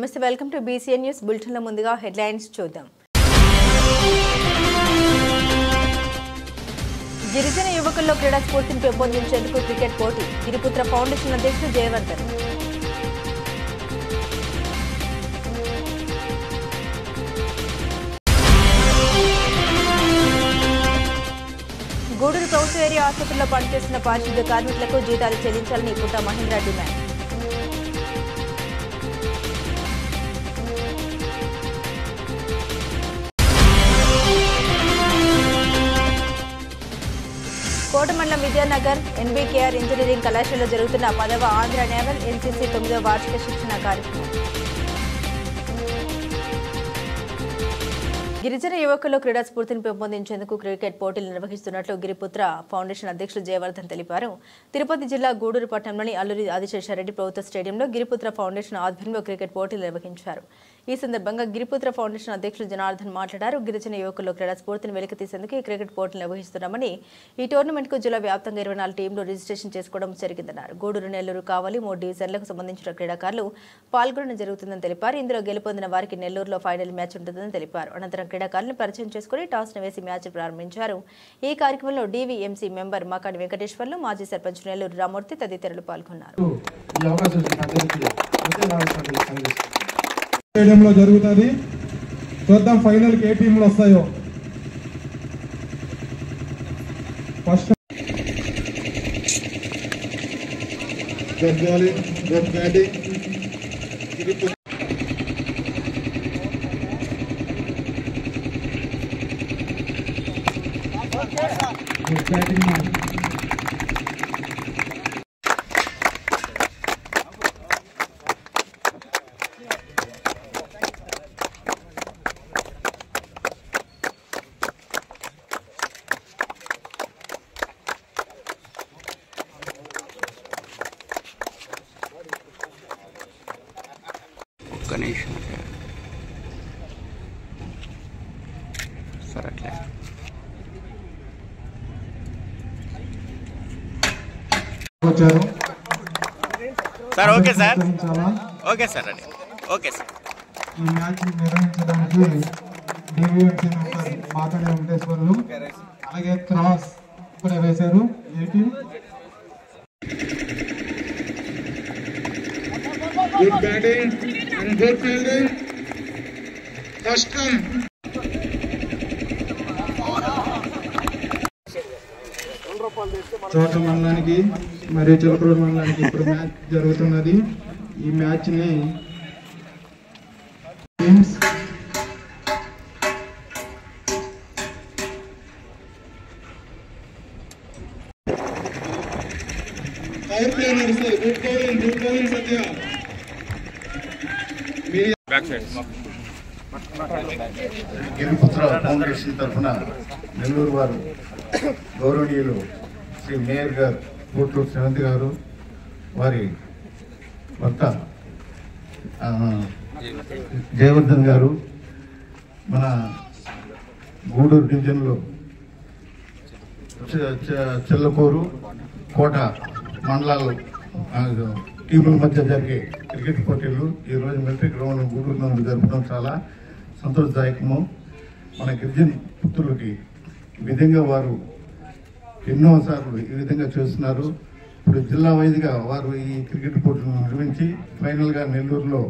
నమస్తే, welcome to BCN news bulletin లో ముందుగా హెడ్లైన్స్ చూద్దాం. గిరిజన యువకుల్లో క్రీడా స్ఫూర్తిని పెంపొందించేందుకు క్రికెట్ పోటీ. గిరిపుత్ర ఫౌండేషన్ అధ్యక్షుడు జయవర్ధన్. గూడూరు ప్రభుత్వ ఏరియా ఆసుపత్రిలో పనిచేస్తున్న పారిశుద్ధ్య కార్మికులకు జీతాలు చెల్లించాలని పుట్ట మహేంద్ర డిమాండ్. కోటమండలం విద్యానగర్ NBKR ఇంజనీరింగ్ కళాశాలలో జరుగుతున్న 10వ ఆంధ్ర నేవల్ NCC 9వ వార్షిక శిక్షణ కార్యక్రమం. గిరిజన యువకుల్లో క్రీడా స్ఫూర్తిని పెంపొందించేందుకు క్రికెట్ పోటీలు నిర్వహిస్తున్నట్లు గిరిపుత్ర ఫౌండేషన్ అధ్యక్షులు జయవర్ధన్ తెలిపారు. తిరుపతి జిల్లా గూడూరు పట్టణంలోని అల్లూరి ఆదిశేషారెడ్డి ప్రభుత్వ స్టేడియంలో గిరిపుత్ర ఫౌండేషన్ ఆధ్వర్యంలో క్రికెట్ పోటీలు నిర్వహించారు. ఈ సందర్భంగా గిరిపుత్ర ఫౌండేషన్ అధ్యక్షులు జనార్దన్ మాట్లాడారు. గిరిజన యువకుల్లో క్రీడా స్ఫూర్తిని వెలికితీసేందుకు ఈ క్రికెట్ పోటీలు నిర్వహిస్తున్నామని, ఈ టోర్నమెంట్ కు జిల్లా వ్యాప్తంగా 24 టీంలు రిజిస్ట్రేషన్ చేసుకోవడం జరిగిందన్నారు. గూడూరు, నెల్లూరు, కావలి 3 డివిజన్లకు సంబంధించిన క్రీడాకారులు పాల్గొనడం జరుగుతుందని తెలిపారు. ఇందులో గెలుపొందిన వారికి నెల్లూరులో ఫైనల్ మ్యాచ్ ఉంటుందని తెలిపారు. అనంతరం క్రీడాకారులను పరిచయం చేసుకుని టాస్ ను వేసి మ్యాచ్ ప్రారంభించారు. ఈ కార్యక్రమంలో DVMC మెంబర్ మకాని వెంకటేశ్వర్లు, మాజీ సర్పంచ్ నెల్లూరు రామూర్తి తదితరులు పాల్గొన్నారు. స్టేడియంలో జరుగుతుంది. చూద్దాం ఫైనల్ కి ఏ టీంలు వస్తాయో. ఫస్ట్ వచ్చారు sir. Okay sir, okay sir, okay sir. ఈ మ్యాచ్ నిర్వహించడానికి DVMC మెంబర్ మాకాని వెంకటేశ్వర్లు, అలాగే క్రాస్ కూడా వేశారు. Good batting and good fielding. First చోట మండలానికి మరియు చిలకూరు మండలానికి ఇప్పుడు మ్యాచ్ జరుగుతున్నది. ఈ మ్యాచ్ ని గిరిపుత్ర ఫౌండేషన్ తరఫున నెల్లూరు వారు గౌరవనీయులు శ్రీ మేయర్ గారు కోట్లూరు శ్రీవంతి గారు, వారి భర్త జయవర్ధన్ గారు, మన గూడూరు డివిజన్లో చెల్లకూరు, కోట మండలాలు టీముల మధ్య జరిగే క్రికెట్ పోటీలు ఈరోజు మిలిటరీ గ్రౌండ్ గూడూరు నందు జరపడం చాలా సంతోషదాయకము. మన గిరిజన పుత్రులకి ఈ విధంగా వారు ఎన్నోసార్లు ఈ విధంగా చేస్తున్నారు. ఇప్పుడు జిల్లా వైద్యుగా వారు ఈ క్రికెట్ పోటీలను నిర్వహించి ఫైనల్గా నెల్లూరులో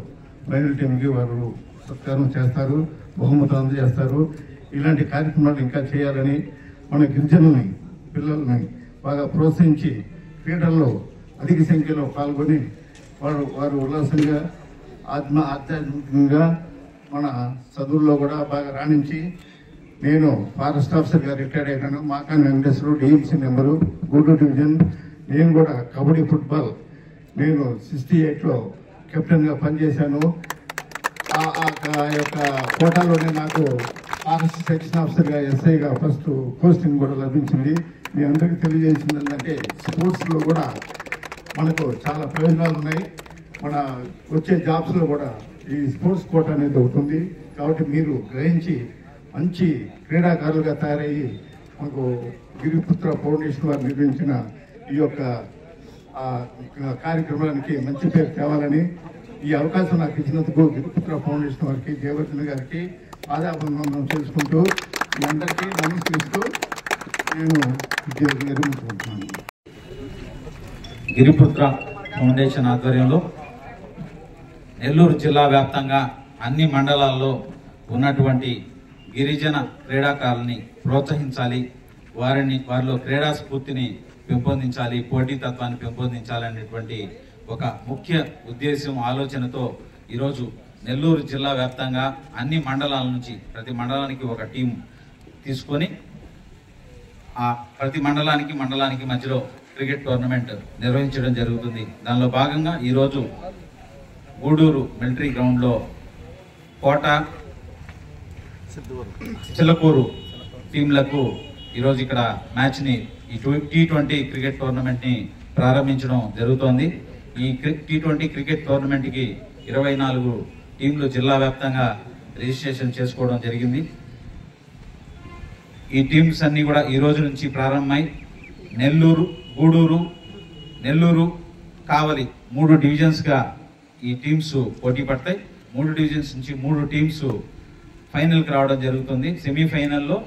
ఫైనల్ టీంకి వారు సత్కారం చేస్తారు, బహుమతులు అందజేస్తారు. ఇలాంటి కార్యక్రమాలు ఇంకా చేయాలని, మన గిరిజనుల్ని పిల్లల్ని బాగా ప్రోత్సహించి క్రీడల్లో అధిక సంఖ్యలో పాల్గొని వారు ఉల్లాసంగా ఆధ్యాత్మికంగా మన చదువుల్లో కూడా బాగా రాణించి, నేను ఫారెస్ట్ ఆఫీసర్గా రిటైర్డ్ అయినాను. Makani Venkateswaru, DMC member, Gudur division. నేను కూడా కబడ్డీ ఫుట్బాల్ నేను 68లో కెప్టెన్గా పనిచేశాను. ఆ యొక్క కోటాలోనే నాకు ఫారెస్ట్ సెక్షన్ ఆఫీసర్గా SIగా ఫస్ట్ పోస్టింగ్ కూడా లభించింది. మీ అందరికీ తెలియజేసింది ఏంటంటే స్పోర్ట్స్లో కూడా మనకు చాలా ప్రయోజనాలు ఉన్నాయి. మన వచ్చే జాబ్స్లో కూడా ఈ స్పోర్ట్స్ కోట అనేది అవుతుంది. కాబట్టి మీరు గ్రహించి మంచి క్రీడాకారులుగా తయారయ్యి మనకు గిరిపుత్ర ఫౌండేషన్ వారు నిర్వహించిన ఈ యొక్క కార్యక్రమానికి మంచి పేరు తేవాలని ఈ అవకాశం నాకు ఇచ్చినందుకు గిరిపుత్ర ఫౌండేషన్ వారికి, జయవర్ధన్ గారికి పాదాభివందనం చేసుకుంటూ మీ అందరికీ నమస్కరిస్తూ నేను నిర్మించుకుంటున్నాను. గిరిపుత్ర ఫౌండేషన్ ఆధ్వర్యంలో నెల్లూరు జిల్లా వ్యాప్తంగా అన్ని మండలాల్లో ఉన్నటువంటి గిరిజన క్రీడాకారుల్ని ప్రోత్సహించాలి, వారిలో క్రీడా స్ఫూర్తిని పెంపొందించాలి, పోటీతత్వాన్ని పెంపొందించాలనేటువంటి ఒక ముఖ్య ఉద్దేశం, ఆలోచనతో ఈరోజు నెల్లూరు జిల్లా వ్యాప్తంగా అన్ని మండలాల నుంచి ప్రతి మండలానికి ఒక టీం తీసుకొని ఆ ప్రతి మండలానికి మధ్యలో క్రికెట్ టోర్నమెంట్ నిర్వహించడం జరుగుతుంది. దానిలో భాగంగా ఈరోజు గూడూరు మిలిటరీ గ్రౌండ్లో కోట, చిల్లకూరు టీంలకు ఈరోజు ఇక్కడ మ్యాచ్ని ఈ T20 క్రికెట్ టోర్నమెంట్ని ప్రారంభించడం జరుగుతోంది. ఈ T20 క్రికెట్ టోర్నమెంట్కి 24 టీంలు జిల్లా వ్యాప్తంగా రిజిస్ట్రేషన్ చేసుకోవడం జరిగింది. ఈ టీమ్స్ అన్ని కూడా ఈ రోజు నుంచి ప్రారంభమై నెల్లూరు, గూడూరు, నెల్లూరు, కావలి 3 డివిజన్స్గా ఈ టీమ్స్ పోటీ పడతాయి. 3 డివిజన్స్ నుంచి 3 టీమ్స్ ఫైనల్కి రావడం జరుగుతుంది. సెమీఫైనల్లో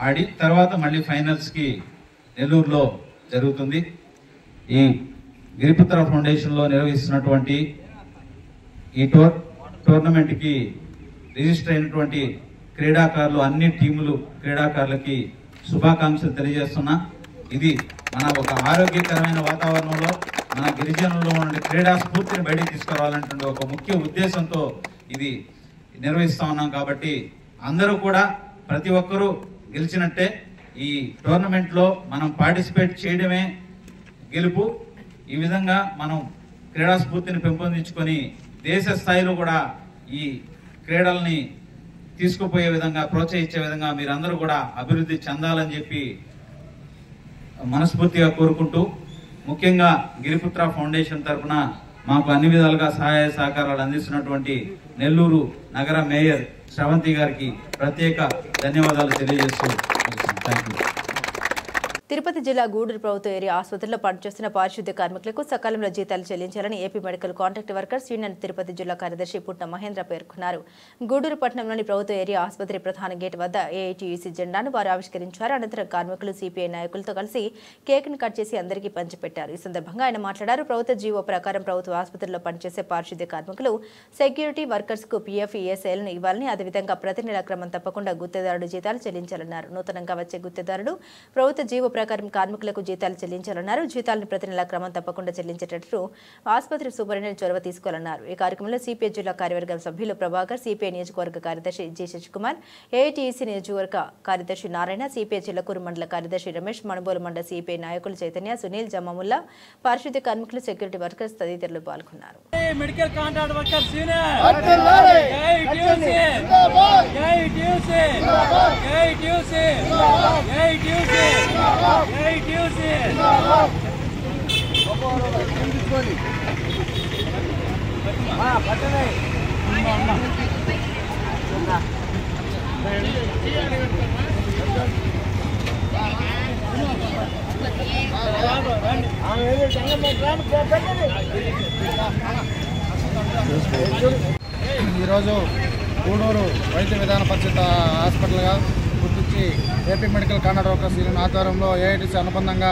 ఆడి తర్వాత మళ్ళీ ఫైనల్స్కి నెల్లూరులో జరుగుతుంది. ఈ గిరిపుత్ర ఫౌండేషన్లో నిర్వహిస్తున్నటువంటి ఈ టోర్నమెంట్కి రిజిస్టర్ అయినటువంటి క్రీడాకారులు, అన్ని టీములు క్రీడాకారులకి శుభాకాంక్షలు తెలియజేస్తున్నా. ఇది మన ఒక ఆరోగ్యకరమైన వాతావరణంలో మన గిరిజనుల్లో ఉన్న క్రీడా స్ఫూర్తిని బయటికి తీసుకురావాలంటే ఒక ముఖ్య ఉద్దేశంతో ఇది నిర్వహిస్తా ఉన్నాం. కాబట్టి అందరూ కూడా ప్రతి ఒక్కరూ గెలిచినట్టే. ఈ టోర్నమెంట్లో మనం పార్టిసిపేట్ చేయడమే గెలుపు. ఈ విధంగా మనం క్రీడా స్ఫూర్తిని పెంపొందించుకొని దేశ స్థాయిలో కూడా ఈ క్రీడల్ని తీసుకుపోయే విధంగా, ప్రోత్సహించే విధంగా మీరందరూ కూడా అభివృద్ధి చెందాలని చెప్పి మనస్ఫూర్తిగా కోరుకుంటూ, ముఖ్యంగా గిరిపుత్ర ఫౌండేషన్ తరఫున మాకు అన్ని విధాలుగా సహాయ సహకారాలు అందిస్తున్నటువంటి నెల్లూరు నగర మేయర్ శ్రవంతి గారికి ప్రత్యేక ధన్యవాదాలు తెలియజేస్తూ థ్యాంక్ యూ. తిరుపతి జిల్లా గూడూరు ప్రభుత్వ ఏరియా ఆసుపత్రిలో పనిచేస్తున్న పారిశుద్ధ్య కార్మికులకు సకాలంలో జీతాలు చెల్లించాలని AP medical contract workers union Tirupati జిల్లా కార్యదర్శి పుట్న మహేంద్ర పేర్కొన్నారు. గూడూరు పట్టణంలోని ప్రభుత్వ ఏరియా ఆసుపత్రి ప్రధాన గేట్ వద్ద ఏఐటీయూసీ జెండాను వారు ఆవిష్కరించారు. అనంతరం కార్మికులు సిపిఐ నాయకులతో కలిసి కేక్ను కట్ చేసి అందరికీ పంచిపెట్టారు. ఈ సందర్భంగా ఆయన మాట్లాడారు. ప్రభుత్వ జీవో ప్రకారం ప్రభుత్వ ఆసుపత్రిలో పనిచేసే పారిశుద్ధ్య కార్మికులు సెక్యూరిటీ వర్కర్స్ కు పీఎఫ్, ఈఎస్ఐలను ఇవ్వాలని, అదేవిధంగా ప్రతి నెల క్రమం తప్పకుండా గుత్తేదారుడు జీతాలు చెల్లించాలన్నారు. నూతనంగా వచ్చే గుత్తేదారుడు ప్రభుత్వ జీవో ప్రకారం కార్మికులకు జీతాలు చెల్లించాలన్నారు. జీతాలను ప్రతి నెల క్రమం తప్పకుండా చెల్లించేటట్లు ఆసుపత్రి సూపరింటెండెంట్ చొరవ తీసుకోవాలన్నారు. ఈ కార్యక్రమంలో సిపిఐ జిల్లా కార్యవర్గం సభ్యులు ప్రభాకర్, సిపిఐ నియోజకవర్గ కార్యదర్శి జి శశికుమార్, ఏఐటీసీ నియోజకవర్గ కార్యదర్శి నారాయణ, సిపిఐ చిల్లకూరు మండల కార్యదర్శి రమేష్, మణబోలు మండల సిపిఐ నాయకులు చైతన్య, సునీల్, జమ్మముల్లా, పారిశుద్ధ్య కార్మికులు, సెక్యూరిటీ వర్కర్స్ తదితరులు పాల్గొన్నారు. మెడికల్ కాంట్రాక్ట్ వర్కర్స్ ఈరోజు గూడూరు వైద్య విధాన పరిషత్ హాస్పిటల్గా గుర్తించి AP medical contract workers union ఆధ్వర్యంలో ఏఐటీసీ అనుబంధంగా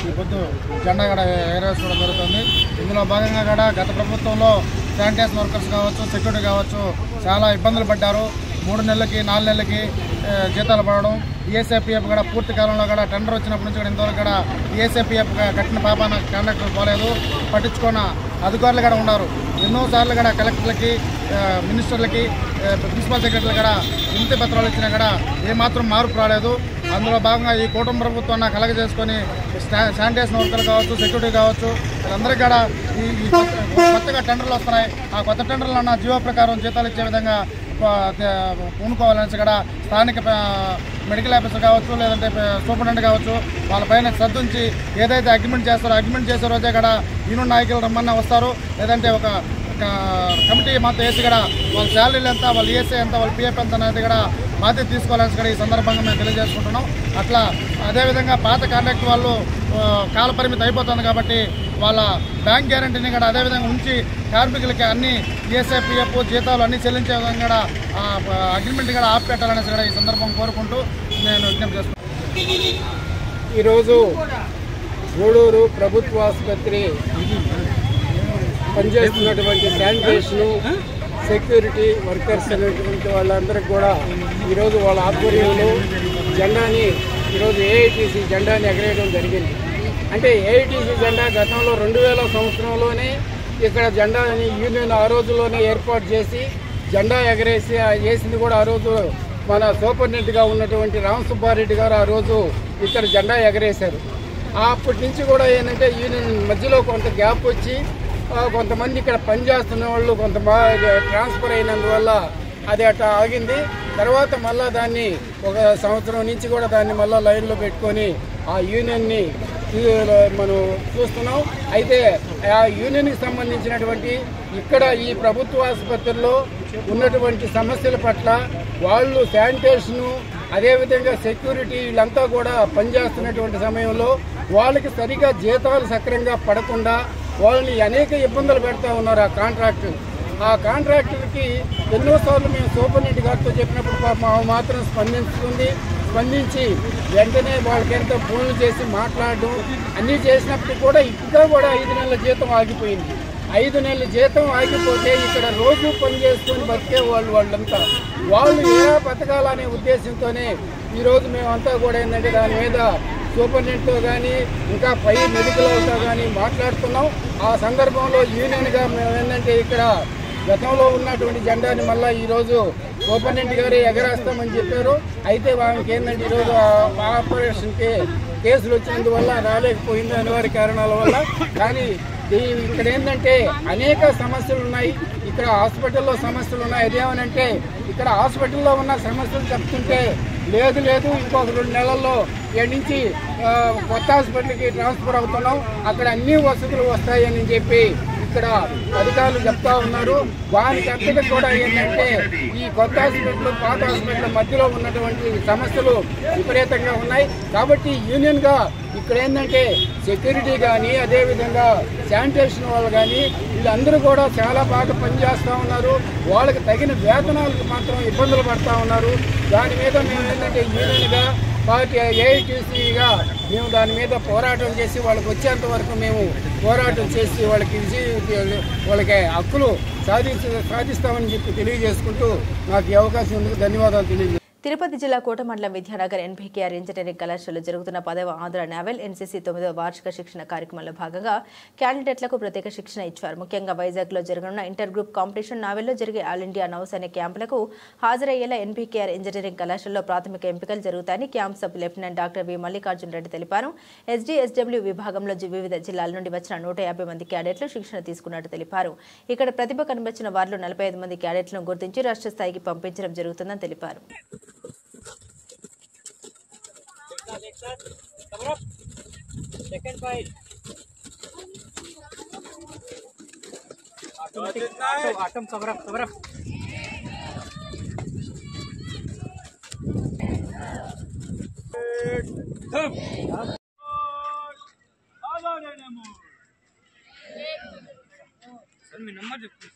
ఈ పొద్దు జెండా కూడా ఎగరవేసుకోవడం జరుగుతుంది. ఇందులో భాగంగా కూడా గత ప్రభుత్వంలో శానిటేషన్ వర్కర్స్ కావచ్చు, సెక్యూరిటీ కావచ్చు చాలా ఇబ్బందులు పడ్డారు. 3 నెలలకి 4 నెలలకి జీతాలు పడడం, ఈఎస్ఐపిఎఫ్ కూడా పూర్తి కాలంలో కూడా టెండర్ వచ్చినప్పటి నుంచి కూడా ఇంతవరకు కూడా ఈఎస్ఐపిఎఫ్ కట్టిన పాపాన కాంట్రాక్టర్లు పోలేదు, పట్టించుకున్న అధికారులు కూడా ఉన్నారు. ఎన్నోసార్లు కూడా కలెక్టర్లకి, మినిస్టర్లకి, ప్రిన్సిపల్ సెక్రటరీలు కూడా వినతి పత్రాలు ఇచ్చినా కూడా ఏమాత్రం మార్పు రాలేదు. అందులో భాగంగా ఈ కూటమి ప్రభుత్వాన్ని కలగజేసుకొని శానిటేషన్ వర్కర్లు కావచ్చు, సెక్యూరిటీ కావచ్చు, వీళ్ళందరికీ కూడా ఈ కొత్తగా టెండర్లు వస్తున్నాయి. ఆ కొత్త టెండర్లన్న జీవో ప్రకారం జీతాలు ఇచ్చే విధంగా పూనుకోవాలని కూడా స్థానిక మెడికల్ ఆఫీసర్ కావచ్చు, లేదంటే సూపరింటెండెంట్ కావచ్చు, వాళ్ళపైన శ్రద్ధ ఉంచి ఏదైతే అగ్రిమెంట్ చేస్తారో అగ్రిమెంట్ చేసే రోజే కూడా యూనియన్ నాయకులు రమ్మన్నా వస్తారు, లేదంటే ఒక కమిటీ మొత్తం వేసి కూడా వాళ్ళ శాలరీలు ఎంత, వాళ్ళ ఈఎస్ఐ ఎంత, వాళ్ళ పిఎఫ్ ఎంత అనేది కూడా బాధ్యత తీసుకోవాలని కూడా ఈ సందర్భంగా మేము తెలియజేసుకుంటున్నాం. అట్లా అదేవిధంగా పాత కాంట్రాక్ట్ వాళ్ళు కాల పరిమితి అయిపోతుంది కాబట్టి వాళ్ళ బ్యాంక్ గ్యారంటీని కూడా అదేవిధంగా ఉంచి కార్మికులకి అన్ని ఈఎస్ఐపిఎఫ్ జీతాలు అన్నీ చెల్లించే విధంగా కూడా అగ్రిమెంట్ కూడా ఆపిపెట్టాలనేసి కూడా ఈ సందర్భం కోరుకుంటూ నేను విజ్ఞప్తి చేస్తున్నాను. ఈరోజు గూడూరు ప్రభుత్వ ఆసుపత్రి పనిచేస్తున్నటువంటి శానిటేషను సెక్యూరిటీ వర్కర్స్ అనేటువంటి వాళ్ళందరికీ కూడా ఈరోజు వాళ్ళ ఆధ్వర్యంలో జెండాని ఈరోజు ఏఐటీసీ జెండాని ఎగరేయడం జరిగింది. అంటే ఏఐటీసీ జెండా గతంలో 2000 సంవత్సరంలోనే ఇక్కడ జెండాని యూనియన్ ఆ రోజుల్లోనే ఏర్పాటు చేసి జెండా వేసింది కూడా ఆ రోజు మన సూపరింటెండెంట్గా ఉన్నటువంటి రామసుబ్బారెడ్డి గారు ఆ రోజు ఇక్కడ జెండా ఎగరేశారు. అప్పటి నుంచి కూడా ఏంటంటే యూనియన్ మధ్యలో కొంత గ్యాప్ వచ్చి కొంతమంది ఇక్కడ పనిచేస్తున్న వాళ్ళు కొంత ట్రాన్స్ఫర్ అయినందువల్ల అది అట్లా ఆగింది. తర్వాత మళ్ళా దాన్ని ఒక సంవత్సరం నుంచి కూడా దాన్ని మళ్ళీ లైన్లో పెట్టుకొని ఆ యూనియన్ని మనం చూస్తున్నాం. అయితే ఆ యూనియన్కి సంబంధించినటువంటి ఇక్కడ ఈ ప్రభుత్వ ఆసుపత్రుల్లో ఉన్నటువంటి సమస్యల పట్ల వాళ్ళు శానిటేషను అదేవిధంగా సెక్యూరిటీ వీళ్ళంతా కూడా పనిచేస్తున్నటువంటి సమయంలో వాళ్ళకి సరిగా జీతాలు సక్రమంగా పడకుండా వాళ్ళని అనేక ఇబ్బందులు పెడతా ఉన్నారు ఆ కాంట్రాక్టర్కి ఎన్నోసార్లు మేము సూపరింటెండెంట్ గారితో చెప్పినప్పుడు మాత్రం స్పందించి వెంటనే వాళ్ళకి ఎంతో ఫోన్లు చేసి మాట్లాడడం అన్నీ చేసినప్పుడు కూడా ఇంకా కూడా 5 నెలల జీతం ఆగిపోయింది. 5 నెలల జీతం ఆగిపోతే ఇక్కడ రోజు పని చేసుకొని బతికే వాళ్ళంతా వాళ్ళు ఎలా బతకాలనే ఉద్దేశంతోనే ఈరోజు మేమంతా కూడా ఏంటంటే దాని మీద సూపరింటెండెంట్తో కానీ ఇంకా పై మెడికల్ వాళ్ళతో కానీ మాట్లాడుతున్నాం. ఆ సందర్భంలో యూనియన్గా మేము ఏంటంటే ఇక్కడ గతంలో ఉన్నటువంటి జెండాని మళ్ళీ ఈరోజు సూపరింటెండెంట్ గారే ఎగరేస్తామని చెప్పారు. అయితే వాళ్ళకి ఏంటంటే ఈరోజు ఆపరేషన్కి కేసులు వచ్చినందువల్ల రాలేకపోయింది అనివార్య కారణాల వల్ల. కానీ ఇక్కడ ఏంటంటే అనేక సమస్యలు ఉన్నాయి. ఇక్కడ హాస్పిటల్లో సమస్యలు ఉన్నాయి. అదేమనంటే ఇక్కడ హాస్పిటల్లో ఉన్న సమస్యలు చెప్తుంటే లేదు ఇంకొక 2 నెలల్లో ఇక్కడి నుంచి కొత్త హాస్పిటల్కి ట్రాన్స్ఫర్ అవుతున్నాం, అక్కడ అన్ని వసతులు వస్తాయని చెప్పి ఇక్కడ అధికారులు చెప్తా ఉన్నారు. వారికి అంతటి కూడా ఏంటంటే ఈ కొత్త హాస్పిటల్ పాత హాస్పిటల్ మధ్యలో ఉన్నటువంటి సమస్యలు విపరీతంగా ఉన్నాయి. కాబట్టి యూనియన్గా ఇక్కడ ఏంటంటే సెక్యూరిటీ కానీ అదేవిధంగా శానిటేషన్ వాళ్ళు కానీ వీళ్ళందరూ కూడా చాలా బాగా పనిచేస్తూ ఉన్నారు. వాళ్ళకి తగిన వేతనాలకు మాత్రం ఇబ్బందులు పడుతూ ఉన్నారు. దాని మీద మేము ఏంటంటే యూనియన్గా పార్టీ ఏఐటీసీగా మేము దాని మీద పోరాటం చేసి వాళ్ళకి వచ్చేంత వరకు మేము పోరాటం చేసి వాళ్ళకి హక్కులు సాధిస్తామని చెప్పి తెలియజేసుకుంటూ నాకు ఈ అవకాశం ఉంది. ధన్యవాదాలు తెలియజేస్తాను. తిరుపతి జిల్లా కోటమండలం విద్యానగర్ ఎన్పీకేఆర్ ఇంజనీరింగ్ కళాశాలలో జరుగుతున్న 10వ ఆంధ్ర నావెల్ ఎన్సీసీ 9వ వార్షిక శిక్షణ కార్యక్రమంలో భాగంగా క్యాండిడేట్లకు ప్రత్యేక శిక్షణ ఇచ్చారు. ముఖ్యంగా వైజాగ్లో జరగనున్న ఇంటర్ గ్రూప్ కాంపిటీషన్ నావెల్లో జరిగే ఆల్ ఇండియా నౌసైన్య క్యాంపులకు హాజరయ్యేలా ఎన్పీకేఆర్ ఇంజనీరింగ్ కళాశాలలో ప్రాథమిక ఎంపికలు జరుగుతాయని camp sub lieutenant doctor V Mallikarjuna Reddy తెలిపారు. ఎస్డీఎస్డబ్ల్యూ విభాగంలో వివిధ జిల్లాల నుండి వచ్చిన 150 మంది క్యాడెట్లు శిక్షణ తీసుకున్నట్టు తెలిపారు. ఇక్కడ ప్రతిభ కనిపించిన వారిలో 45 మంది క్యాడెట్లను గుర్తించి రాష్ట్ర స్థాయికి పంపించడం జరుగుతుందని తెలిపారు. Second fight. Atom cover up. Sir, my number చెప్పు.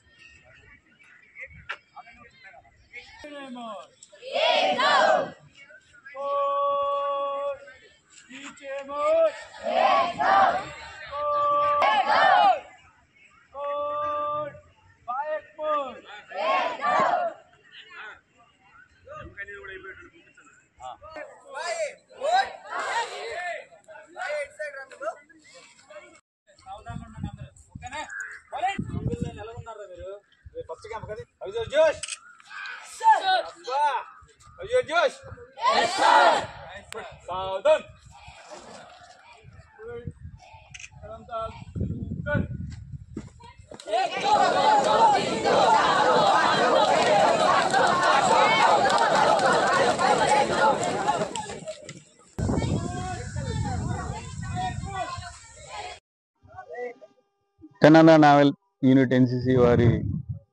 తెలంగాణ నావెల్ యూనిట్ ఎన్సీసీ వారి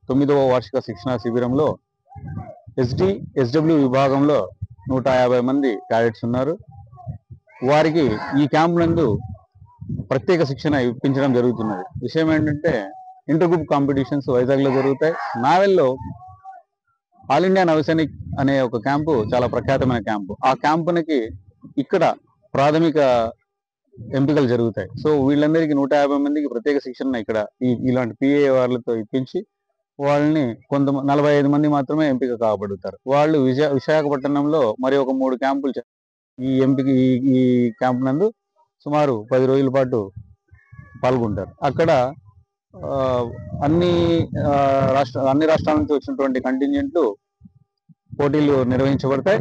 9వ వార్షిక శిక్షణా శిబిరంలో ఎస్డబ్ల్యూ విభాగంలో 150 మంది క్యాడెట్స్ ఉన్నారు. వారికి ఈ క్యాంప్ నందు ప్రత్యేక శిక్షణ ఇప్పించడం జరుగుతున్నది. విషయం ఏంటంటే ఇంటర్ గ్రూప్ కాంపిటీషన్స్ వైజాగ్లో జరుగుతాయి. నావెల్లో ఆల్ ఇండియా నవసైనిక్ అనే ఒక క్యాంపు చాలా ప్రఖ్యాతమైన క్యాంపు. ఆ క్యాంపునికి ఇక్కడ ప్రాథమిక ఎంపికలు జరుగుతాయి. సో వీళ్ళందరికీ 150 మందికి ప్రత్యేక శిక్షణ ఇక్కడ ఇలాంటి PA వాళ్ళతో ఇప్పించి వాళ్ళని 45 మంది మాత్రమే ఎంపిక కాబడుతారు. వాళ్ళు విశాఖపట్నంలో మరి ఒక 3 క్యాంపులు ఈ క్యాంప్ నందు సుమారు 10 రోజుల పాటు పాల్గొంటారు. అక్కడ అన్ని రాష్ట్రాల నుంచి వచ్చినటువంటి కంటింజెంట్లు పోటీలు నిర్వహించబడతాయి.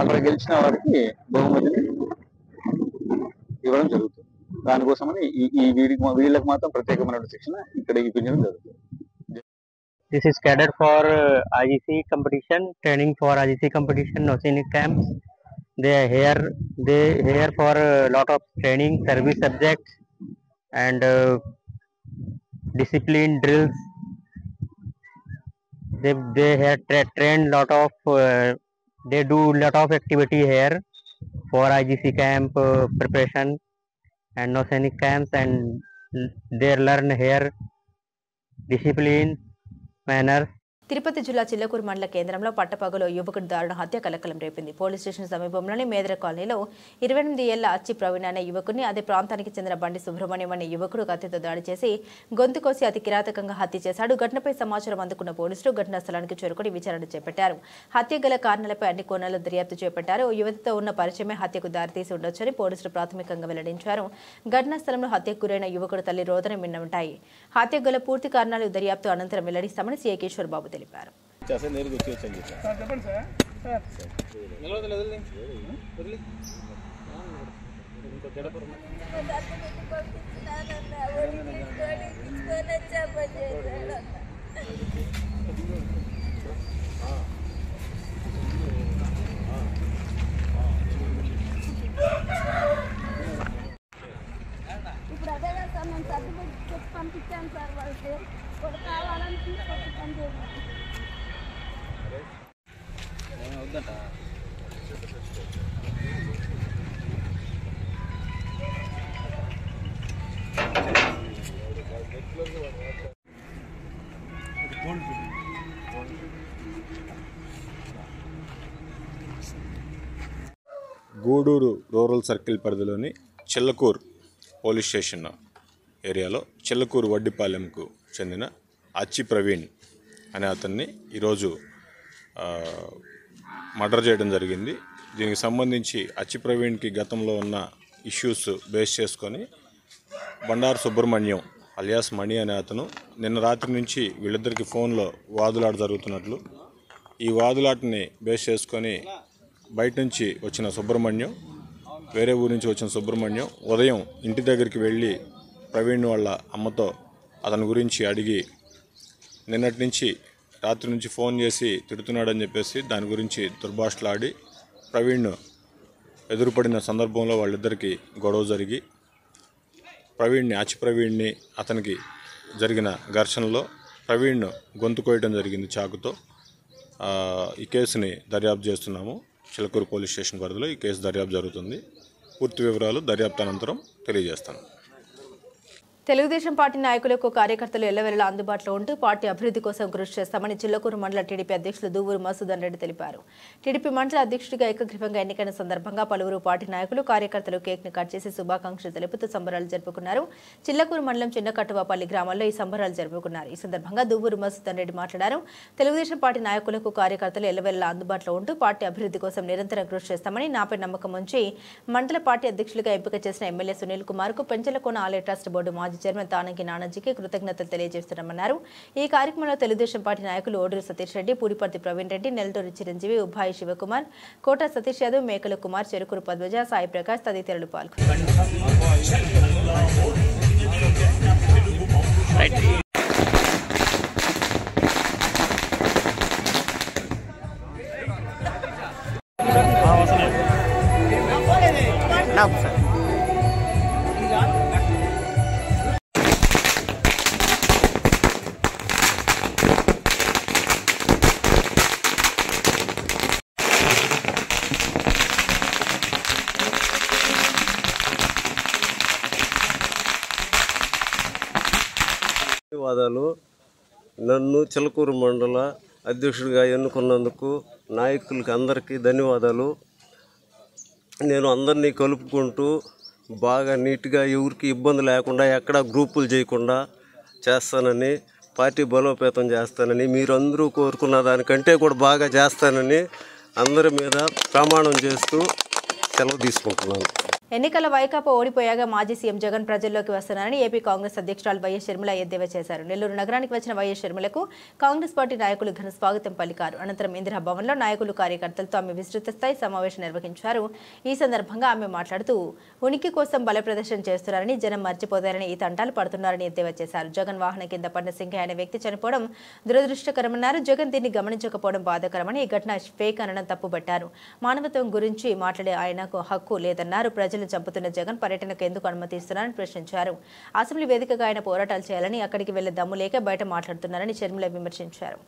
అక్కడ గెలిచిన వారికి బహుమతిని ఇవ్వడం జరుగుతుంది. దానికోసమని వీళ్ళకి మాత్రం ప్రత్యేకమైన శిక్షణ ఇక్కడ ఇప్పించడం జరుగుతుంది. This is cadet for IGC competition, training for IGC competition, Nausainik camps. They here for a lot of training, service subjects and discipline drills. They have trained lot of they do lot of activity here for IGC camp preparation and Nausainik camps, and they learn here discipline, manners. Tirupati జిల్లా చిల్లకూరు మండల కేంద్రంలో పట్టపగలు యువకుడి దారుణ హత్య కలకలం రేపింది. Police station సమీపంలోని మేదర కాలనీలో 28 ఏళ్ల అచ్చి ప్రవీణ్ అనే యువకుడిని అదే ప్రాంతానికి చెందిన బండి సుబ్రహ్మణ్యం అనే యువకుడు కత్తితో దాడి చేసి గొంతు కోసి అతి కిరాతకంగా హత్య చేశాడు. ఘటనపై సమాచారం అందుకున్న పోలీసులు ఘటనా స్థలానికి చేరుకుని విచారణ చేపట్టారు. హత్య గల కారణాలపై అన్ని కోణాల్లో దర్యాప్తు చేపట్టారు. యువతితో ఉన్న పరిచయమే హత్యకు దారితీసి ఉండొచ్చని పోలీసులు ప్రాథమికంగా వెల్లడించారు. ఘటనా స్థలంలో హత్యకు గురైన యువకుడు తల్లి రోదన మిన్నవుంటాయి. హత్య గల పూర్తి కారణాలు దర్యాప్తు అనంతరం వెల్లడిస్తామని సీఐ కిషోర్ బాబు తెలిపారు. ఇప్పుడు అదే సార్ నేను సర్టిఫికెట్ పంపించాను సార్ వాళ్ళకి కావాలని తీసుకొచ్చి పని చేయాలి. గూడూరు రూరల్ సర్కిల్ పరిధిలోని చిల్లకూరు పోలీస్ స్టేషన్ ఏరియాలో చిల్లకూరు వడ్డిపాలెంకు చెందిన అచ్చి ప్రవీణ్ అనే అతన్ని ఈరోజు మర్డర్ చేయడం జరిగింది. దీనికి సంబంధించి అచ్చి ప్రవీణ్కి గతంలో ఉన్న ఇష్యూస్ బేస్ చేసుకొని బండారు సుబ్రహ్మణ్యం అలియాస్ మణి అనే అతను నిన్న రాత్రి నుంచి వీళ్ళిద్దరికి ఫోన్లో వాదులాట జరుగుతున్నట్లు, ఈ వాదులాటని బేస్ చేసుకొని బయట నుంచి వచ్చిన సుబ్రహ్మణ్యం, వేరే ఊరి నుంచి వచ్చిన సుబ్రహ్మణ్యం ఉదయం ఇంటి దగ్గరికి వెళ్ళి ప్రవీణ్ వాళ్ళ అమ్మతో అతని గురించి అడిగి నిన్నటి నుంచి రాత్రి నుంచి ఫోన్ చేసి తిడుతున్నాడని చెప్పేసి దాని గురించి దుర్భాషలాడి ప్రవీణ్ ఎదురుపడిన సందర్భంలో వాళ్ళిద్దరికీ గొడవ జరిగి అచ్చి ప్రవీణ్ని అతనికి జరిగిన ఘర్షణలో ప్రవీణ్ గొంతు కోయడం జరిగింది చాకుతో. ఈ కేసుని దర్యాప్తు చేస్తున్నాము. చిలకూరు పోలీస్ స్టేషన్ పరిధిలో ఈ కేసు దర్యాప్తు జరుగుతుంది. పూర్తి వివరాలు దర్యాప్తు అనంతరం తెలియజేస్తాను. తెలుగుదేశం పార్టీ నాయకులకు కార్యకర్తలు ఎల్లవేళలా అందుబాటులో ఉంటూ పార్టీ అభివృద్ధి కోసం కృషి చేస్తామని చిల్లకూరు మండల టీడీపీ అధ్యక్షులు దువ్వూరు మసూదన్ రెడ్డి తెలిపారు. టీడీపీ మండల అధ్యక్షుడిగా ఏకగ్రీవంగా ఎన్నికైన సందర్భంగా పలువురు పార్టీ నాయకులు కార్యకర్తలు కేక్ ను కట్ చేసి శుభాకాంక్షలు తెలుపుతూ సంబరాలు జరుపుకున్నారు. చిల్లకూరు మండలం చిన్నకట్టువాపల్లి గ్రామాల్లో ఈ సంబరాలు జరుపుకున్నారు. ఈ సందర్భంగా దువ్వూరు మసూదన్ రెడ్డి మాట్లాడారు. తెలుగుదేశం పార్టీ నాయకులకు కార్యకర్తలు ఎల్లవేళలా అందుబాటులో ఉంటూ పార్టీ అభివృద్ధి కోసం నిరంతరం కృషి చేస్తామని, నాపై నమ్మకం ఉంచి మండల పార్టీ అధ్యక్షులుగా ఎంపిక చేసిన ఎమ్మెల్యే సునీల్ కుమార్ కు పెంచలకోన ఆలయ ట్రస్ట్ బోర్డు మాజీ చైర్మన్ తానంకి నానాజీకి కృతజ్ఞతలు తెలియజేస్తున్నామన్నారు. ఈ కార్యక్రమంలో తెలుగుదేశం పార్టీ నాయకులు ఓడూరు సతీష్ రెడ్డి, పూడిపర్తి ప్రవీణ్ రెడ్డి, నెల్లూరు చిరంజీవి, ఉభాయి శివకుమార్, కోట సతీష్ యాదవ్, మేకల కుమార్, చెరుకూరు పద్వజ, సాయి ప్రకాష్ తదితరులు పాల్గొన్నారు. ధన్యవాదాలు. నన్ను చిలకూరు మండల అధ్యక్షుడిగా ఎన్నుకున్నందుకు నాయకులకి అందరికీ ధన్యవాదాలు. నేను అందరినీ కలుపుకుంటూ బాగా నీట్గా ఎవరికి ఇబ్బంది లేకుండా ఎక్కడా గ్రూపులు చేయకుండా చేస్తానని, పార్టీ బలోపేతం చేస్తానని, మీరందరూ కోరుకున్న దానికంటే కూడా బాగా చేస్తానని అందరి మీద ప్రమాణం చేస్తూ సెలవు తీసుకుంటున్నాను. ఎన్నికల వైకాపా ఓడిపోయాగా మాజీ సీఎం జగన్ ప్రజల్లోకి వస్తున్నారని ఏపీ కాంగ్రెస్ అధ్యక్షురాలు వైఎస్ షర్మిల ఎద్దేవా చేశారు. నెల్లూరు నగరానికి వచ్చిన వైఎస్ షర్మిలకు కాంగ్రెస్ పార్టీ నాయకులు ఘన స్వాగతం పలికారు. అనంతరం ఇందిరా భవన్లో నాయకులు కార్యకర్తలతో ఆమె విస్తృత స్థాయి సమావేశం నిర్వహించారు. ఈ సందర్భంగా ఆమె మాట్లాడుతూ ఉనికి కోసం బల ప్రదర్శన చేస్తున్నారని, జనం మర్చిపోతారని, ఈ తంటాలు పడుతున్నారని ఎద్దేవా చేశారు. జగన్ వాహనం కింద పడిన సింగయ్య అనే వ్యక్తి చనిపోవడం దురదృష్టకరమన్నారు. జగన్ దీన్ని గమనించకపోవడం బాధాకరమని, ఈ ఘటన ఫేక్ అనడం తప్పుబట్టారు. మానవత్వం గురించి మాట్లాడే ఆయనకు హక్కు లేదన్నారు. ప్రజలు చంపుతున్న జగన్ పర్యటనకు ఎందుకు అనుమతిస్తున్నారని ప్రశ్నించారు. అసెంబ్లీ వేదికగా ఆయన పోరాటాలు చేయాలని, అక్కడికి వెళ్లే దమ్ము లేక బయట మాట్లాడుతున్నారని షర్మిల విమర్శించారు.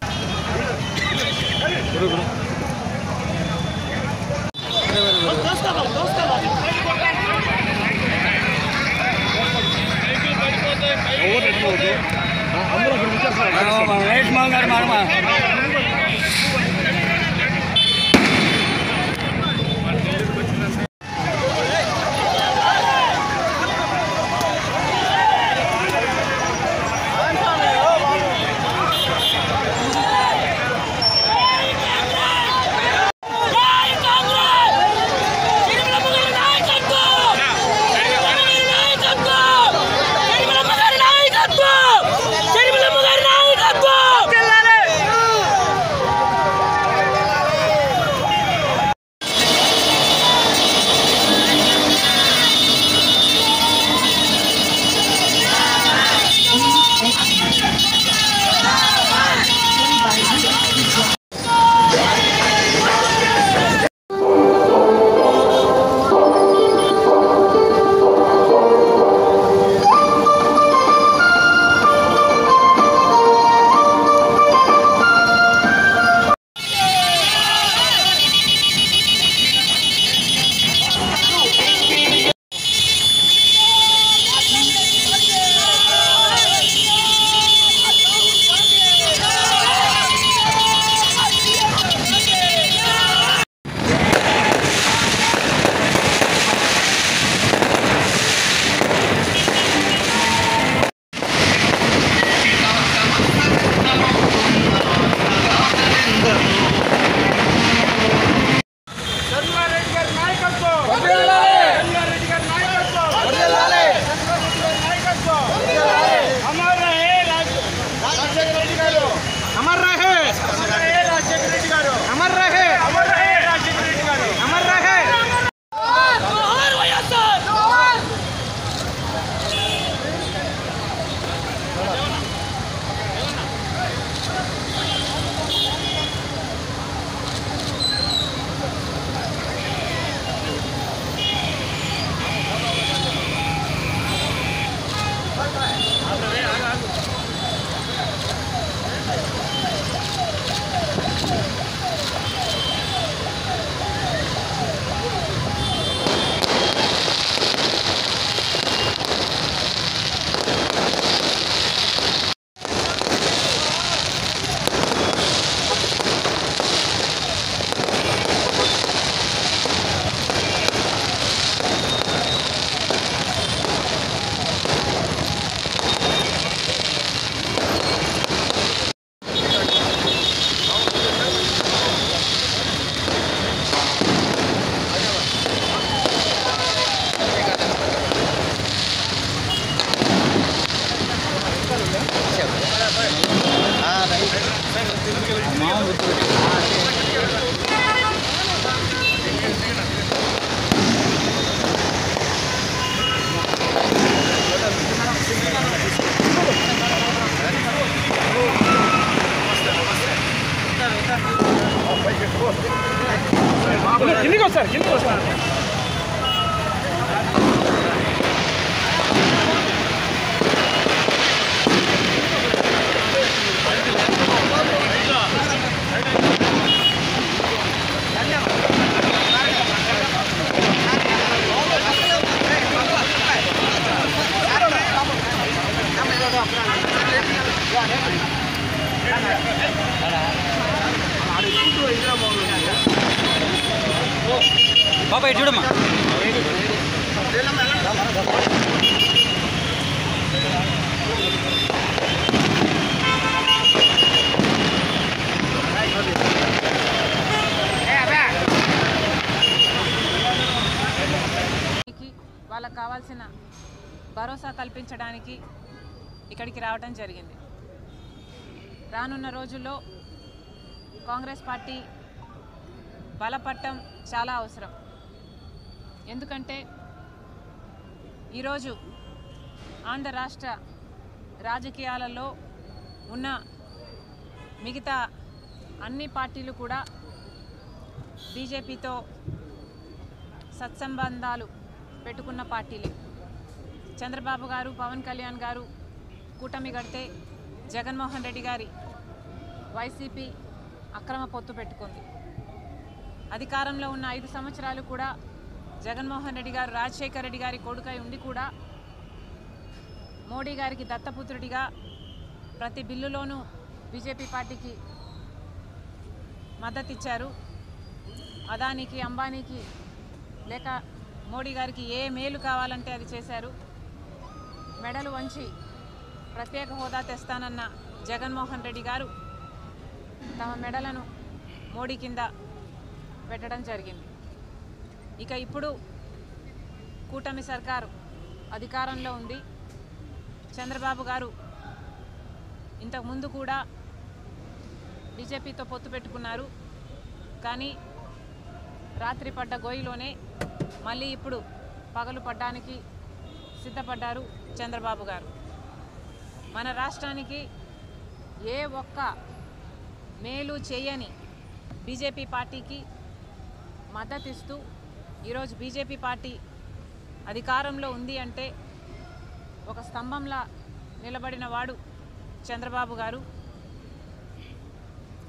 బాబా ఇటు చూడమ్మా. వాళ్ళకు కావాల్సిన భరోసా కల్పించడానికి ఇక్కడికి రావడం జరిగింది. రానున్న రోజుల్లో కాంగ్రెస్ పార్టీ బలపడటం చాలా అవసరం. ఎందుకంటే ఈరోజు ఆంధ్ర రాష్ట్ర రాజకీయాలలో ఉన్న మిగతా అన్ని పార్టీలు కూడా బీజేపీతో సత్సంబంధాలు పెట్టుకున్న పార్టీలే. చంద్రబాబు గారు, పవన్ కళ్యాణ్ గారు కూటమి కడితే జగన్మోహన్ రెడ్డి గారి వైసీపీ అక్రమ పొత్తు పెట్టుకుంది. అధికారంలో ఉన్న 5 సంవత్సరాలు కూడా జగన్మోహన్ రెడ్డి గారు రాజశేఖర రెడ్డి గారి కొడుకై ఉండి కూడా మోడీ గారికి దత్తపుత్రుడిగా ప్రతి బిల్లులోనూ బీజేపీ పార్టీకి మద్దతు ఇచ్చారు. అదానికి, అంబానీకి లేక మోడీ గారికి ఏ మేలు కావాలంటే అది చేశారు. మెడలు వంచి ప్రత్యేక హోదా తెస్తానన్న జగన్మోహన్ రెడ్డి గారు తమ మెడలను మోడీ కింద పెట్టడం జరిగింది. ఇక ఇప్పుడు కూటమి సర్కారు అధికారంలో ఉంది. చంద్రబాబు గారు ఇంతకుముందు కూడా బీజేపీతో పొత్తు పెట్టుకున్నారు. కానీ రాత్రి పడ్డ గోయిలోనే మళ్ళీ ఇప్పుడు పగలు పడ్డానికి సిద్ధపడ్డారు చంద్రబాబు గారు. మన రాష్ట్రానికి ఏ ఒక్క మేలు చేయని బీజేపీ పార్టీకి మద్దతిస్తూ ఈరోజు బీజేపీ పార్టీ అధికారంలో ఉంది అంటే ఒక స్తంభంలా నిలబడిన వాడు చంద్రబాబు గారు.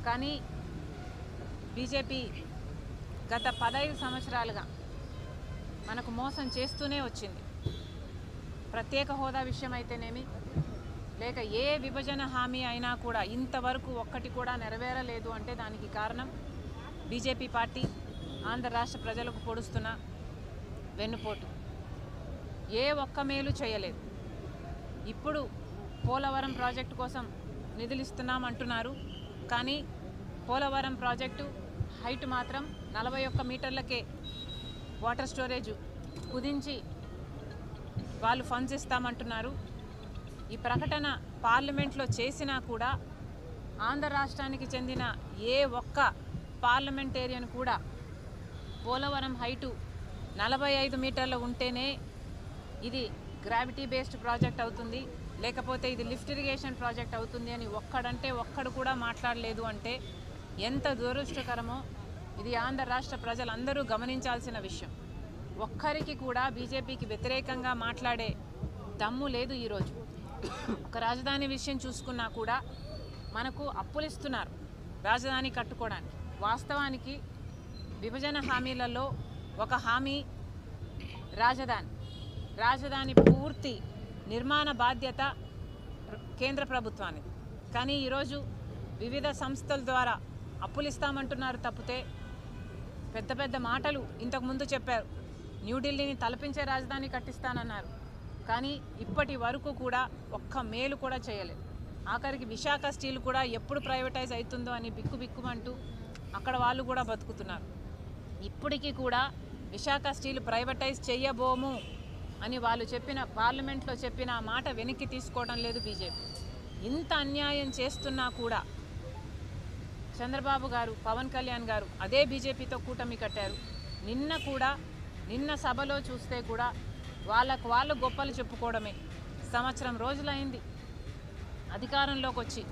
కానీ బీజేపీ గత 15 సంవత్సరాలుగా మనకు మోసం చేస్తూనే వచ్చింది. ప్రత్యేక హోదా విషయం అయితేనేమి, లేక ఏ విభజన హామీ అయినా కూడా ఇంతవరకు ఒక్కటి కూడా నెరవేరలేదు అంటే దానికి కారణం బీజేపీ పార్టీ ఆంధ్ర రాష్ట్ర ప్రజలకు పొడుస్తున్న వెన్నుపోటు. ఏ ఒక్క మేలు చేయలేదు. ఇప్పుడు పోలవరం ప్రాజెక్టు కోసం నిధులు ఇస్తున్నామంటున్నారు. కానీ పోలవరం ప్రాజెక్టు హైట్ మాత్రం 41 మీటర్లకే వాటర్ స్టోరేజ్ కుదించి వాళ్ళు ఫండ్స్ ఇస్తామంటున్నారు. ఈ ప్రకటన పార్లమెంట్లో చేసినా కూడా ఆంధ్ర రాష్ట్రానికి చెందిన ఏ ఒక్క పార్లమెంటేరియన్ కూడా పోలవరం హైటు 45 మీటర్లు ఉంటేనే ఇది గ్రావిటీ బేస్డ్ ప్రాజెక్ట్ అవుతుంది, లేకపోతే ఇది లిఫ్ట్ ఇరిగేషన్ ప్రాజెక్ట్ అవుతుంది అని ఒక్కడు కూడా మాట్లాడలేదు అంటే ఎంత దురదృష్టకరమో ఇది ఆంధ్ర రాష్ట్ర ప్రజలందరూ గమనించాల్సిన విషయం. ఒక్కరికి కూడా బీజేపీకి వ్యతిరేకంగా మాట్లాడే దమ్ము లేదు. ఈరోజు ఒక రాజధాని విషయం చూసుకున్నా కూడా మనకు అప్పులు ఇస్తున్నారు రాజధాని కట్టుకోవడానికి. వాస్తవానికి విభజన హామీలలో ఒక హామీ రాజధాని పూర్తి నిర్మాణ బాధ్యత కేంద్ర ప్రభుత్వానికి. కానీ ఈరోజు వివిధ సంస్థల ద్వారా అప్పులు ఇస్తామంటున్నారు తప్పితే పెద్ద పెద్ద మాటలు ఇంతకుముందు చెప్పారు. న్యూఢిల్లీని తలపించే రాజధాని కట్టిస్తానన్నారు. కానీ ఇప్పటి వరకు కూడా ఒక్క మేలు కూడా చేయలేదు. ఆఖరికి విశాఖ స్టీల్ కూడా ఎప్పుడు ప్రైవేటైజ్ అవుతుందో అని బిక్కుమంటూ అక్కడ వాళ్ళు కూడా బతుకుతున్నారు. ఇప్పటికీ కూడా విశాఖ స్టీల్ ప్రైవేటైజ్ చేయబోము అని వాళ్ళు పార్లమెంట్లో చెప్పిన మాట వెనక్కి తీసుకోవడం లేదు బీజేపీ. ఇంత అన్యాయం చేస్తున్నా కూడా చంద్రబాబు గారు, పవన్ కళ్యాణ్ గారు అదే బీజేపీతో కూటమి కట్టారు. నిన్న సభలో చూస్తే కూడా వాళ్ళు గొప్పలు చెప్పుకోవడమే. సంవత్సరం రోజులైంది అధికారంలోకి వచ్చి.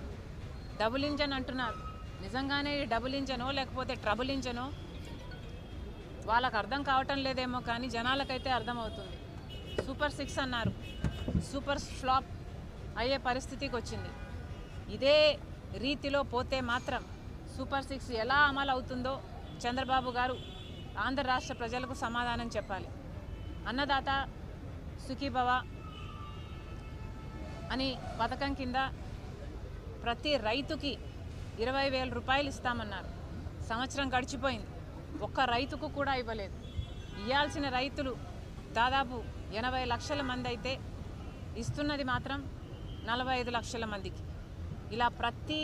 డబుల్ ఇంజన్ అంటున్నారు. నిజంగానే డబుల్ ఇంజనో లేకపోతే ట్రబుల్ ఇంజనో వాళ్ళకు అర్థం కావటం లేదేమో, కానీ జనాలకైతే అర్థమవుతుంది. సూపర్ 6 అన్నారు, సూపర్ ఫ్లాప్ అయ్యే పరిస్థితికి వచ్చింది. ఇదే రీతిలో పోతే మాత్రం సూపర్ 6 ఎలా అమలు అవుతుందో చంద్రబాబు గారు ఆంధ్ర రాష్ట్ర ప్రజలకు సమాధానం చెప్పాలి. అన్నదాత సుఖీభవ అని పథకం కింద ప్రతి రైతుకి 20,000 రూపాయలు ఇస్తామన్నారు. సంవత్సరం గడిచిపోయింది, ఒక్క రైతుకు కూడా ఇవ్వలేదు. ఇవ్వాల్సిన రైతులు దాదాపు 80 లక్షల మంది అయితే ఇస్తున్నది మాత్రం 45 లక్షల మందికి. ఇలా ప్రతి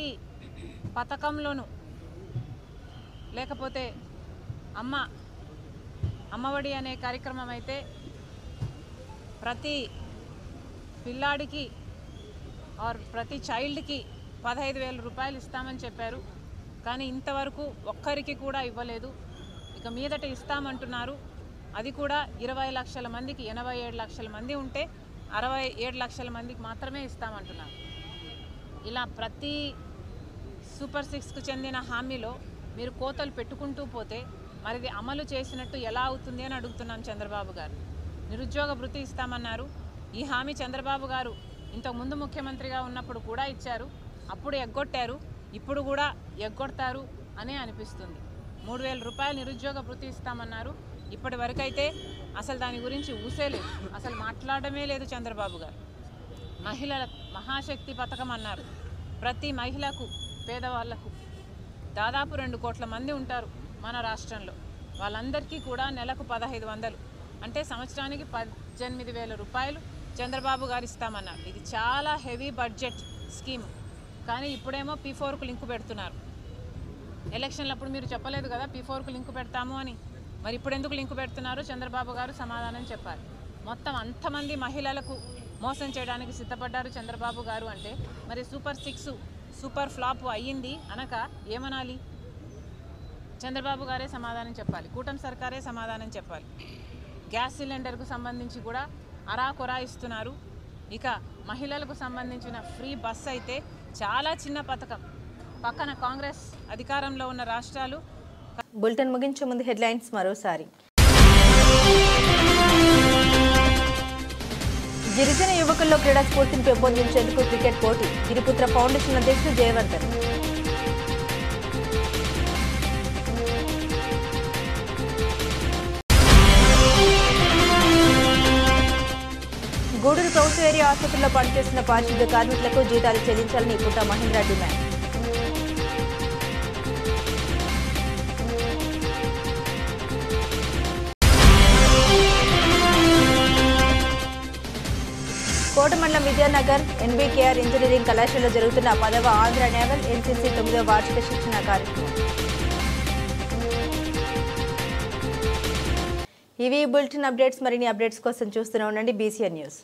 పథకంలోనూ, లేకపోతే అమ్మఒడి అనే కార్యక్రమం అయితే ప్రతి పిల్లాడికి ప్రతి చైల్డ్కి 15,000 రూపాయలు ఇస్తామని చెప్పారు. కానీ ఇంతవరకు ఒక్కరికి కూడా ఇవ్వలేదు. ఇక మీదట ఇస్తామంటున్నారు. అది కూడా 20 లక్షల మందికి. 87 లక్షల మంది ఉంటే 67 లక్షల మందికి మాత్రమే ఇస్తామంటున్నారు. ఇలా ప్రతి సూపర్ 6కు చెందిన హామీలో మీరు కోతలు పెట్టుకుంటూ పోతే మరిది అమలు చేసినట్టు ఎలా అవుతుంది అని అడుగుతున్నాం చంద్రబాబు గారు. నిరుద్యోగ భృతి ఇస్తామన్నారు. ఈ హామీ చంద్రబాబు గారు ఇంతకుముందు ముఖ్యమంత్రిగా ఉన్నప్పుడు కూడా ఇచ్చారు. అప్పుడు ఎగ్గొట్టారు, ఇప్పుడు కూడా ఎగ్గొడతారు అనే అనిపిస్తుంది. 3,000 రూపాయలు నిరుద్యోగ భృతి ఇస్తామన్నారు. ఇప్పటి వరకైతే అసలు దాని గురించి ఊసేలేదు, అసలు మాట్లాడమే లేదు చంద్రబాబు గారు. మహిళల మహాశక్తి పథకం అన్నారు. ప్రతి మహిళకు, పేదవాళ్లకు దాదాపు 2 కోట్ల మంది ఉంటారు మన రాష్ట్రంలో. వాళ్ళందరికీ కూడా నెలకు 1,500, అంటే సంవత్సరానికి 18,000 రూపాయలు చంద్రబాబు గారు ఇస్తామన్నారు. ఇది చాలా హెవీ బడ్జెట్ స్కీమ్. కానీ ఇప్పుడేమో P4కు లింకు పెడుతున్నారు. ఎలక్షన్లప్పుడు మీరు చెప్పలేదు కదా P4కు లింకు పెడతాము అని. మరి ఇప్పుడు ఎందుకు లింకు పెడుతున్నారో చంద్రబాబు గారు సమాధానం చెప్పాలి. మొత్తం అంతమంది మహిళలకు మోసం చేయడానికి సిద్ధపడ్డారు చంద్రబాబు గారు అంటే మరి సూపర్ 6 సూపర్ ఫ్లాప్ అయ్యింది అనక ఏమనాలి? చంద్రబాబు గారే సమాధానం చెప్పాలి, కూటమి సర్కారే సమాధానం చెప్పాలి. గ్యాస్ సిలిండర్కు సంబంధించి కూడా అరాకొరా ఇస్తున్నారు. ఇక మహిళలకు సంబంధించిన ఫ్రీ బస్ అయితే చాలా చిన్న పథకం. పక్కన కాంగ్రెస్ అధికారంలో ఉన్న రాష్ట్రాలు. బులెటిన్ ముగించే ముందు హెడ్లైన్స్ మరోసారి. గిరిజన యువకుల్లో క్రీడా స్ఫూర్తిని పెంపొందించేందుకు క్రికెట్ పోటీ. గిరిపుత్ర ఫౌండేషన్ అధ్యక్షుడు జయవర్ధన్. గూడూరు ప్రభుత్వ ఏరియా ఆసుపత్రిలో పనిచేస్తున్న పారిశుద్ధ్య కార్మికులకు జీతాలు చెల్లించాలని పుట్ట మహేంద్ర డిమాండ్. కోటమండలం విద్యానగర్ ఎన్బీకేఆర్ ఇంజనీరింగ్ కళాశాలలో జరుగుతున్న 10వ ఆంధ్ర నేవల్ ఎన్సీసీ 9వ వార్షిక శిక్షణ కార్యక్రమం. ఇవి బులెటిన్ అప్డేట్స్. మరిన్ని అప్డేట్స్ కోసం చూస్తూనే ఉండండి BCN న్యూస్.